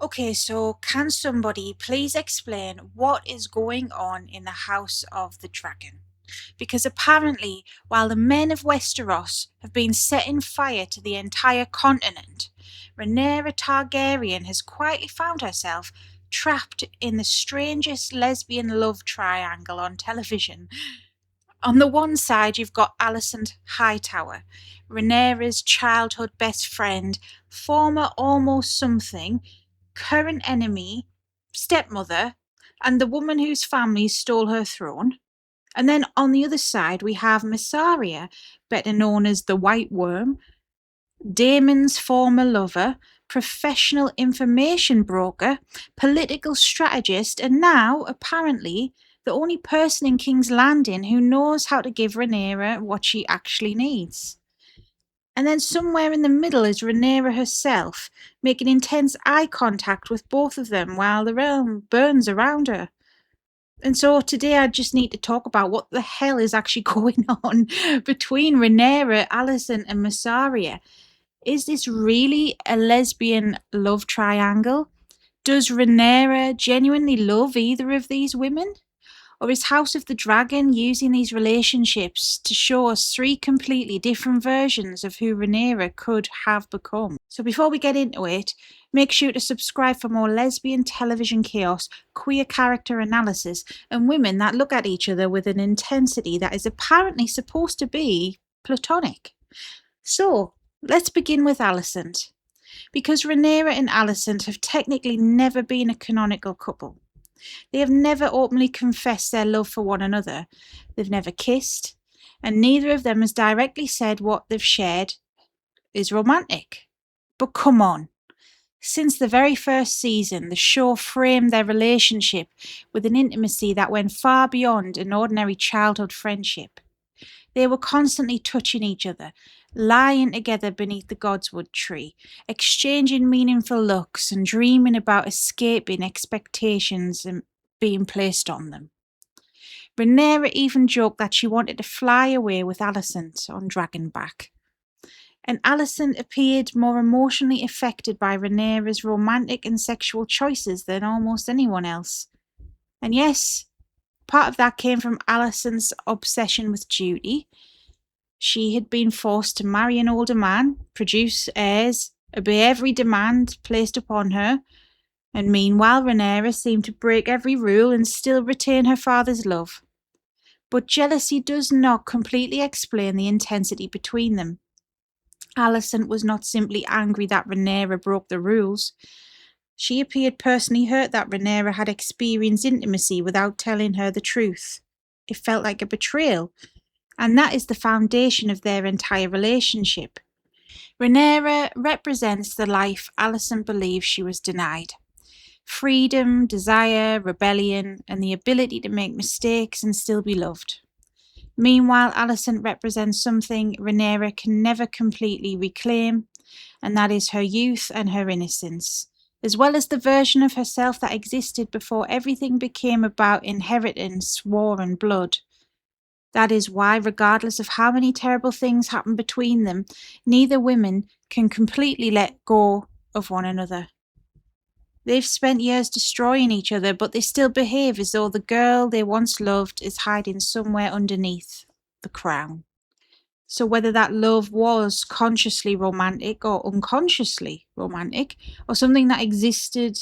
Okay, so can somebody please explain what is going on in the House of the Dragon? Because apparently, while the men of Westeros have been setting fire to the entire continent, Rhaenyra Targaryen has quietly found herself trapped in the strangest lesbian love triangle on television. On the one side, you've got Alicent Hightower, Rhaenyra's childhood best friend, former almost something, current enemy, stepmother, and the woman whose family stole her throne. And then on the other side, we have Mysaria, better known as the White Worm, Daemon's former lover, professional information broker, political strategist, and now, apparently, the only person in King's Landing who knows how to give Rhaenyra what she actually needs. And then somewhere in the middle is Rhaenyra herself, making intense eye contact with both of them while the realm burns around her. And so today I just need to talk about what the hell is actually going on between Rhaenyra, Alicent, and Mysaria. Is this really a lesbian love triangle? Does Rhaenyra genuinely love either of these women? Or is House of the Dragon using these relationships to show us three completely different versions of who Rhaenyra could have become? So before we get into it, make sure to subscribe for more lesbian television chaos, queer character analysis, and women that look at each other with an intensity that is apparently supposed to be platonic. So, let's begin with Alicent. Because Rhaenyra and Alicent have technically never been a canonical couple. They have never openly confessed their love for one another. They've never kissed, and neither of them has directly said what they've shared is romantic. But come on. Since the very first season, the show framed their relationship with an intimacy that went far beyond an ordinary childhood friendship. They were constantly touching each other, lying together beneath the Godswood tree, exchanging meaningful looks and dreaming about escaping expectations and being placed on them. Rhaenyra even joked that she wanted to fly away with Alicent on Dragonback. And Alicent appeared more emotionally affected by Rhaenyra's romantic and sexual choices than almost anyone else. And yes, part of that came from Alicent's obsession with duty. She had been forced to marry an older man, produce heirs, obey every demand placed upon her, and meanwhile Rhaenyra seemed to break every rule and still retain her father's love. But jealousy does not completely explain the intensity between them. Alicent was not simply angry that Rhaenyra broke the rules. She appeared personally hurt that Rhaenyra had experienced intimacy without telling her the truth. It felt like a betrayal, and that is the foundation of their entire relationship. Rhaenyra represents the life Alicent believes she was denied. Freedom, desire, rebellion, and the ability to make mistakes and still be loved. Meanwhile, Alicent represents something Rhaenyra can never completely reclaim, and that is her youth and her innocence, as well as the version of herself that existed before everything became about inheritance, war, and blood. That is why, regardless of how many terrible things happen between them, neither women can completely let go of one another. They've spent years destroying each other, but they still behave as though the girl they once loved is hiding somewhere underneath the crown. So whether that love was consciously romantic or unconsciously romantic, or something that existed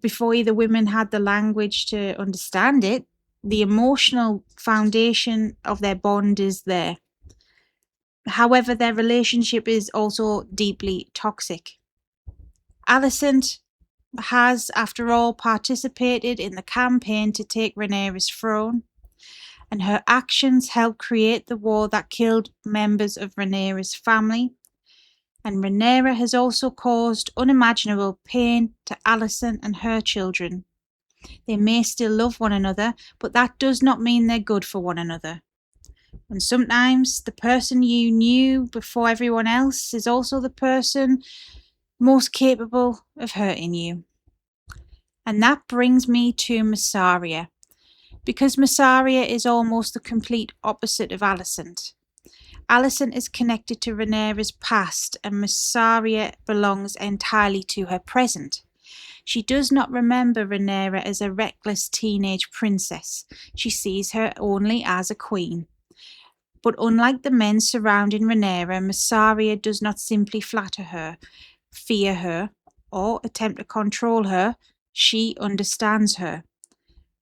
before either women had the language to understand it, the emotional foundation of their bond is there. However, their relationship is also deeply toxic. Alicent has, after all, participated in the campaign to take Rhaenyra's throne, and her actions helped create the war that killed members of Rhaenyra's family. And Rhaenyra has also caused unimaginable pain to Alicent and her children. They may still love one another, but that does not mean they're good for one another. And sometimes the person you knew before everyone else is also the person most capable of hurting you. And that brings me to Mysaria, because Mysaria is almost the complete opposite of Alicent. Alicent is connected to Rhaenyra's past, and Mysaria belongs entirely to her present. She does not remember Rhaenyra as a reckless teenage princess. She sees her only as a queen. But unlike the men surrounding Rhaenyra, Mysaria does not simply flatter her, fear her, or attempt to control her. She understands her.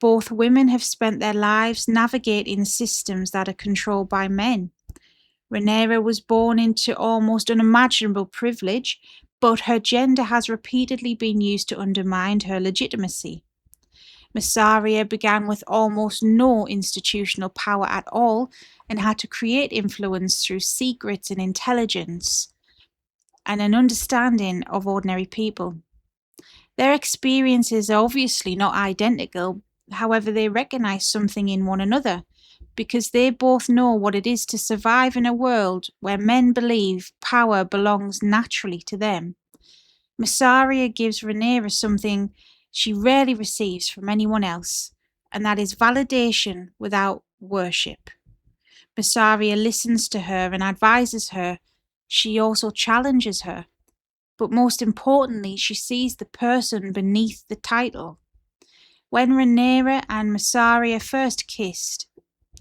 Both women have spent their lives navigating systems that are controlled by men. Rhaenyra was born into almost unimaginable privilege, but her gender has repeatedly been used to undermine her legitimacy. Mysaria began with almost no institutional power at all and had to create influence through secrets and intelligence and an understanding of ordinary people. Their experiences are obviously not identical, however, they recognize something in one another because they both know what it is to survive in a world where men believe power belongs naturally to them. Mysaria gives Rhaenyra something she rarely receives from anyone else, and that is validation without worship. Mysaria listens to her and advises her. She also challenges her. But most importantly, she sees the person beneath the title. When Rhaenyra and Mysaria first kissed,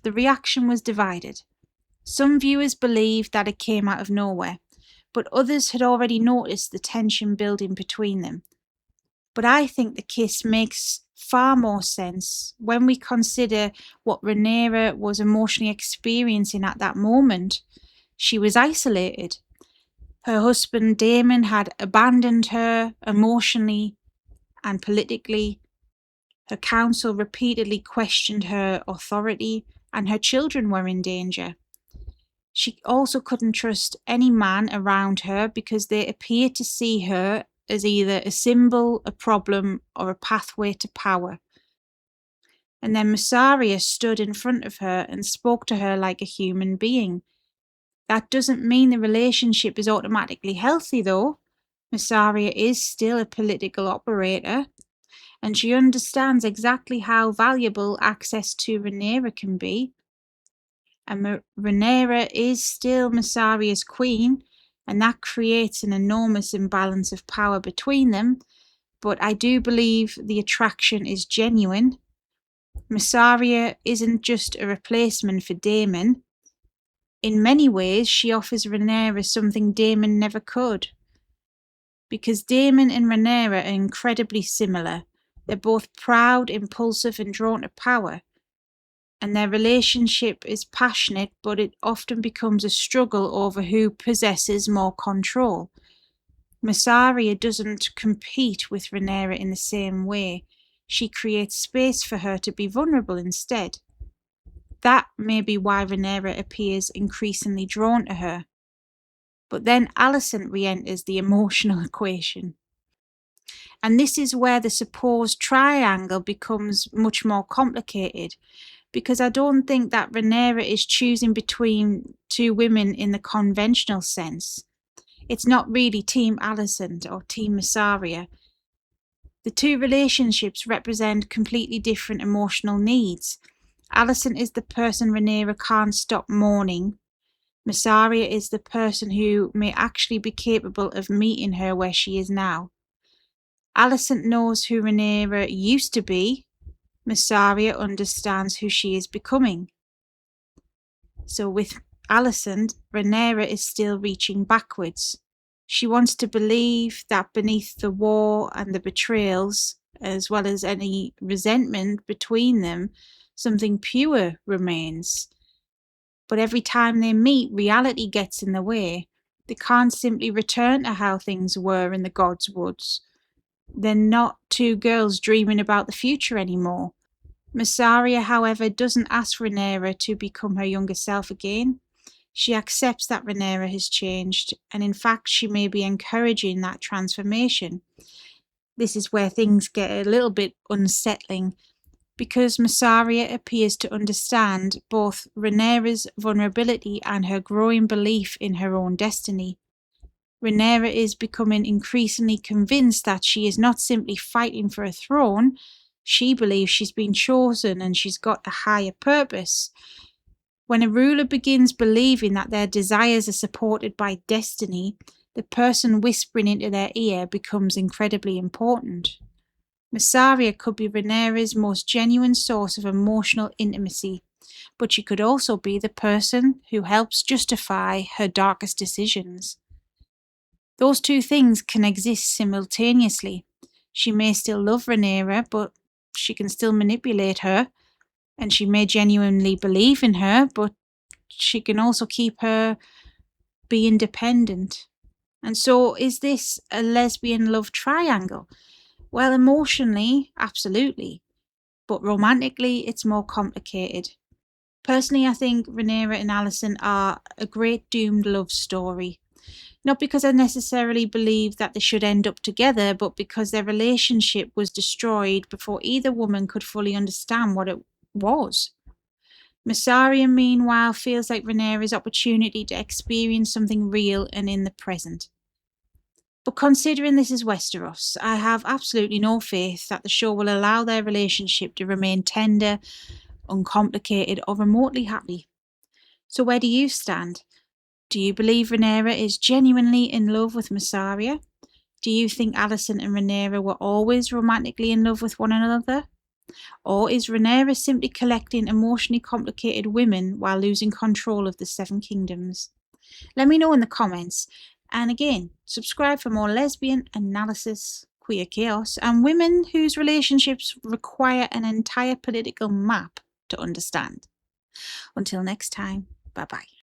the reaction was divided. Some viewers believed that it came out of nowhere, but others had already noticed the tension building between them. But I think the kiss makes far more sense when we consider what Rhaenyra was emotionally experiencing at that moment. She was isolated. Her husband Daemon had abandoned her emotionally and politically. Her council repeatedly questioned her authority, and her children were in danger. She also couldn't trust any man around her because they appeared to see her as either a symbol, a problem, or a pathway to power. And then Mysaria stood in front of her and spoke to her like a human being. That doesn't mean the relationship is automatically healthy, though. Mysaria is still a political operator, and she understands exactly how valuable access to Rhaenyra can be. And Rhaenyra is still Mysaria's queen, and that creates an enormous imbalance of power between them. But I do believe the attraction is genuine. Mysaria isn't just a replacement for Daemon. In many ways, she offers Rhaenyra something Daemon never could. Because Daemon and Rhaenyra are incredibly similar. They're both proud, impulsive, and drawn to power. And their relationship is passionate, but it often becomes a struggle over who possesses more control. Mysaria doesn't compete with Rhaenyra in the same way. She creates space for her to be vulnerable instead. That may be why Rhaenyra appears increasingly drawn to her. But then Alicent re-enters the emotional equation. And this is where the supposed triangle becomes much more complicated, because I don't think that Rhaenyra is choosing between two women in the conventional sense. It's not really Team Alicent or Team Mysaria. The two relationships represent completely different emotional needs. Alicent is the person Rhaenyra can't stop mourning. Mysaria is the person who may actually be capable of meeting her where she is now. Alicent knows who Rhaenyra used to be. Mysaria understands who she is becoming. So with Alicent, Rhaenyra is still reaching backwards. She wants to believe that beneath the war and the betrayals, as well as any resentment between them, something pure remains. But every time they meet, reality gets in the way. They can't simply return to how things were in the God's Woods. They're not two girls dreaming about the future anymore. Mysaria, however, doesn't ask Rhaenyra to become her younger self again. She accepts that Rhaenyra has changed, and in fact she may be encouraging that transformation. This is where things get a little bit unsettling, because Mysaria appears to understand both Rhaenyra's vulnerability and her growing belief in her own destiny. Rhaenyra is becoming increasingly convinced that she is not simply fighting for a throne. She believes she's been chosen and she's got a higher purpose. When a ruler begins believing that their desires are supported by destiny, the person whispering into their ear becomes incredibly important. Mysaria could be Rhaenyra's most genuine source of emotional intimacy, but she could also be the person who helps justify her darkest decisions. Those two things can exist simultaneously. She may still love Rhaenyra, but she can still manipulate her, and she may genuinely believe in her, but she can also keep her being dependent. And so, is this a lesbian love triangle? Well, emotionally, absolutely, but romantically, it's more complicated. Personally, I think Rhaenyra and Alicent are a great doomed love story. Not because I necessarily believe that they should end up together, but because their relationship was destroyed before either woman could fully understand what it was. Mysaria, meanwhile, feels like Rhaenyra's opportunity to experience something real and in the present. But considering this is Westeros, I have absolutely no faith that the show will allow their relationship to remain tender, uncomplicated, or remotely happy. So where do you stand? Do you believe Rhaenyra is genuinely in love with Mysaria? Do you think Alicent and Rhaenyra were always romantically in love with one another? Or is Rhaenyra simply collecting emotionally complicated women while losing control of the Seven Kingdoms? Let me know in the comments. And again, subscribe for more lesbian analysis, queer chaos, and women whose relationships require an entire political map to understand. Until next time, bye bye.